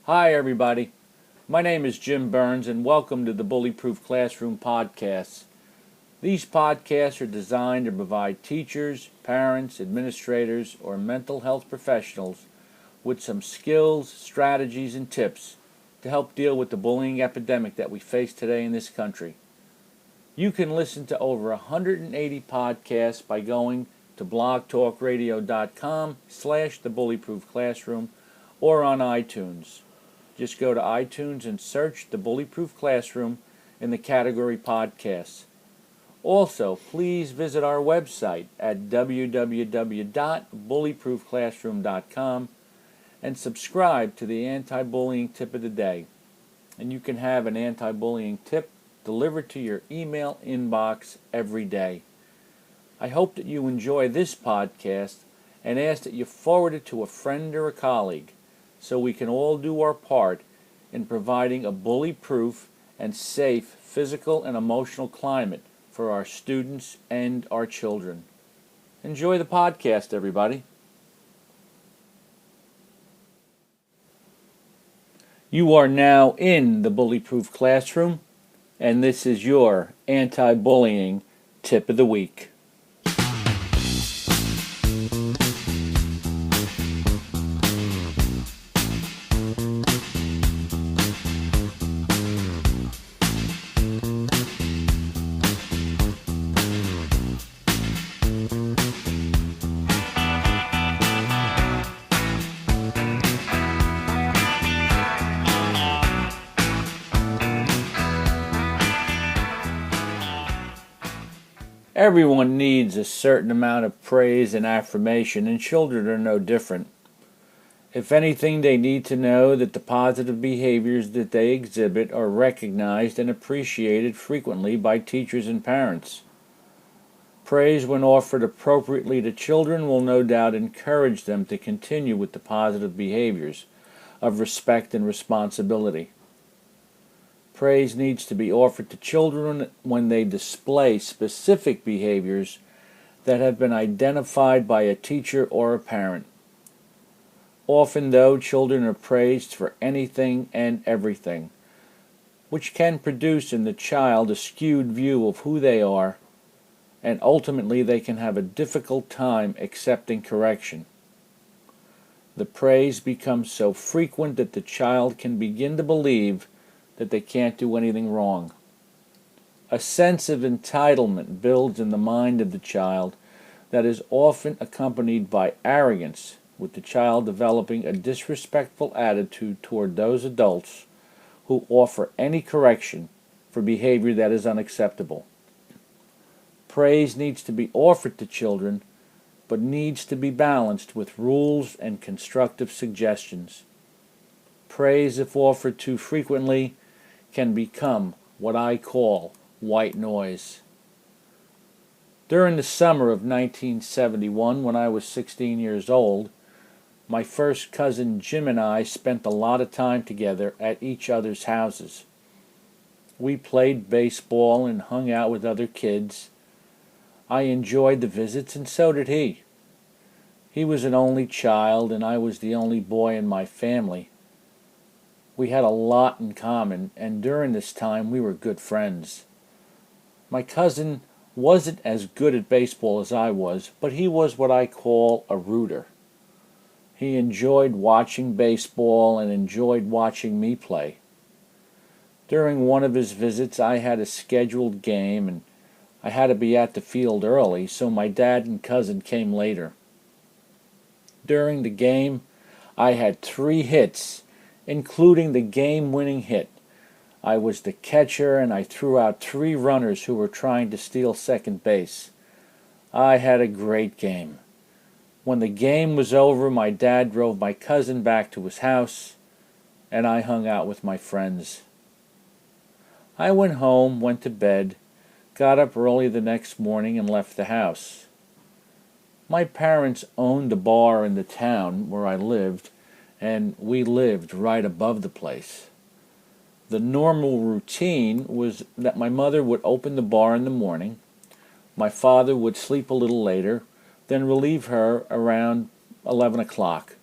Hi, everybody. My name is Jim Burns, and welcome to the Bully-Proof Classroom podcasts. These podcasts are designed to provide teachers, parents, administrators, or mental health professionals with some skills, strategies, and tips to help deal with the bullying epidemic that we face today in this country. You can listen to over 180 podcasts by going to blogtalkradio.com/thebullyproofclassroom or on iTunes. Just go to iTunes and search the Bully-Proof Classroom in the category Podcasts. Also, please visit our website at www.bullyproofclassroom.com and subscribe to the anti-bullying tip of the day. And you can have an anti-bullying tip delivered to your email inbox every day. I hope that you enjoy this podcast and ask that you forward it to a friend or a colleague, so we can all do our part in providing a bully-proof and safe physical and emotional climate for our students and our children. Enjoy the podcast, everybody. You are now in the Bully-Proof Classroom, and this is your anti-bullying tip of the week. Everyone needs a certain amount of praise and affirmation, and children are no different. If anything, they need to know that the positive behaviors that they exhibit are recognized and appreciated frequently by teachers and parents. Praise, when offered appropriately to children, will no doubt encourage them to continue with the positive behaviors of respect and responsibility. Praise needs to be offered to children when they display specific behaviors that have been identified by a teacher or a parent. Often, though, children are praised for anything and everything, which can produce in the child a skewed view of who they are, and ultimately they can have a difficult time accepting correction. The praise becomes so frequent that the child can begin to believe that they can't do anything wrong. A sense of entitlement builds in the mind of the child that is often accompanied by arrogance, with the child developing a disrespectful attitude toward those adults who offer any correction for behavior that is unacceptable. Praise needs to be offered to children, but needs to be balanced with rules and constructive suggestions. Praise, if offered too frequently, can become what I call white noise. During the summer of 1971, when I was 16 years old, my first cousin Jim and I spent a lot of time together at each other's houses. We played baseball and hung out with other kids. I enjoyed the visits, and so did he. He was an only child, and I was the only boy in my family. We had a lot in common, and during this time we were good friends. My cousin wasn't as good at baseball as I was, but he was what I call a rooter. He enjoyed watching baseball and enjoyed watching me play. During one of his visits, I had a scheduled game, and I had to be at the field early, so my dad and cousin came later. During the game, I had 3 hits, including the game-winning hit. I was the catcher, and I threw out 3 runners who were trying to steal second base. I had a great game. When the game was over, my dad drove my cousin back to his house, and I hung out with my friends. I went home, went to bed, got up early the next morning, and left the house. My parents owned a bar in the town where I lived, and we lived right above the place. The normal routine was that my mother would open the bar in the morning, my father would sleep a little later, then relieve her around 11 o'clock.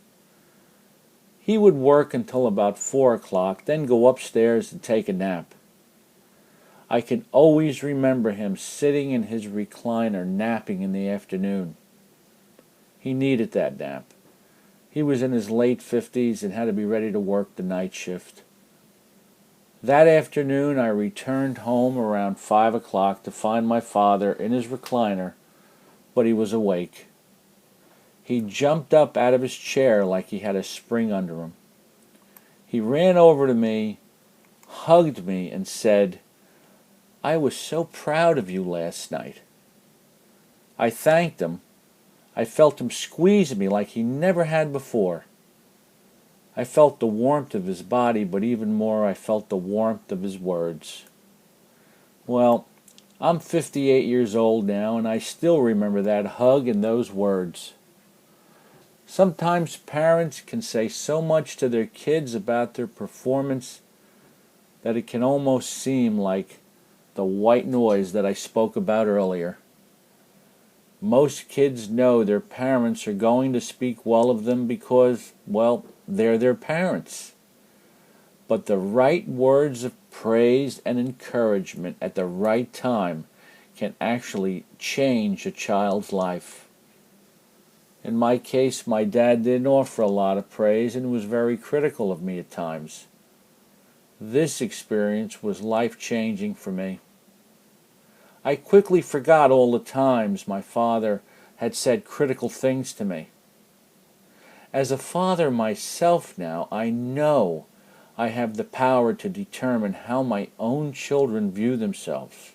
He would work until about 4 o'clock, then go upstairs and take a nap. I can always remember him sitting in his recliner napping in the afternoon. He needed that nap. He was in his late 50s and had to be ready to work the night shift. That afternoon I returned home around 5 o'clock to find my father in his recliner, but he was awake. He jumped up out of his chair like he had a spring under him. He ran over to me, hugged me, and said, "I was so proud of you last night." I thanked him. I felt him squeeze me like he never had before. I felt the warmth of his body, but even more I felt the warmth of his words. Well, I'm 58 years old now, and I still remember that hug and those words. Sometimes parents can say so much to their kids about their performance that it can almost seem like the white noise that I spoke about earlier. Most kids know their parents are going to speak well of them because, well, they're their parents. But the right words of praise and encouragement at the right time can actually change a child's life. In my case, my dad didn't offer a lot of praise and was very critical of me at times. This experience was life-changing for me. I quickly forgot all the times my father had said critical things to me. As a father myself now, I know I have the power to determine how my own children view themselves.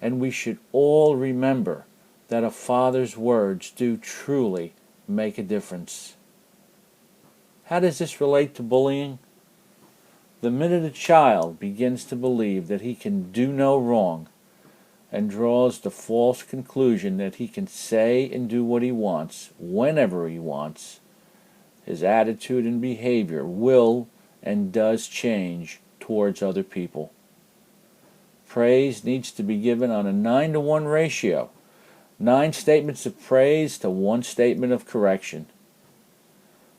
And we should all remember that a father's words do truly make a difference. How does this relate to bullying? The minute a child begins to believe that he can do no wrong and draws the false conclusion that he can say and do what he wants, whenever he wants, his attitude and behavior will and does change towards other people. Praise needs to be given on a 9-to-1 ratio. 9 statements of praise to 1 statement of correction.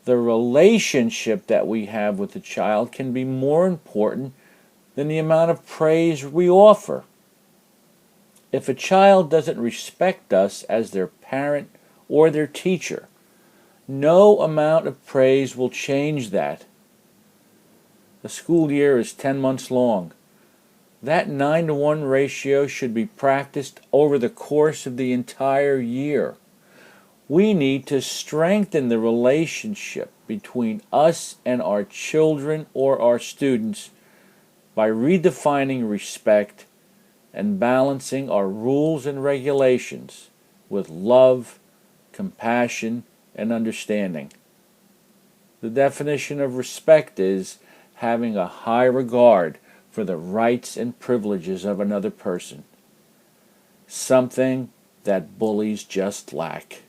The relationship that we have with the child can be more important than the amount of praise we offer. If a child doesn't respect us as their parent or their teacher, no amount of praise will change that. The school year is 10 months long. That 9-to-1 ratio should be practiced over the course of the entire year. We need to strengthen the relationship between us and our children or our students by redefining respect and balancing our rules and regulations with love, compassion, and understanding. The definition of respect is having a high regard for the rights and privileges of another person, something that bullies just lack.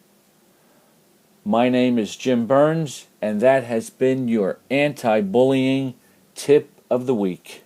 My name is Jim Burns, and that has been your anti-bullying tip of the week.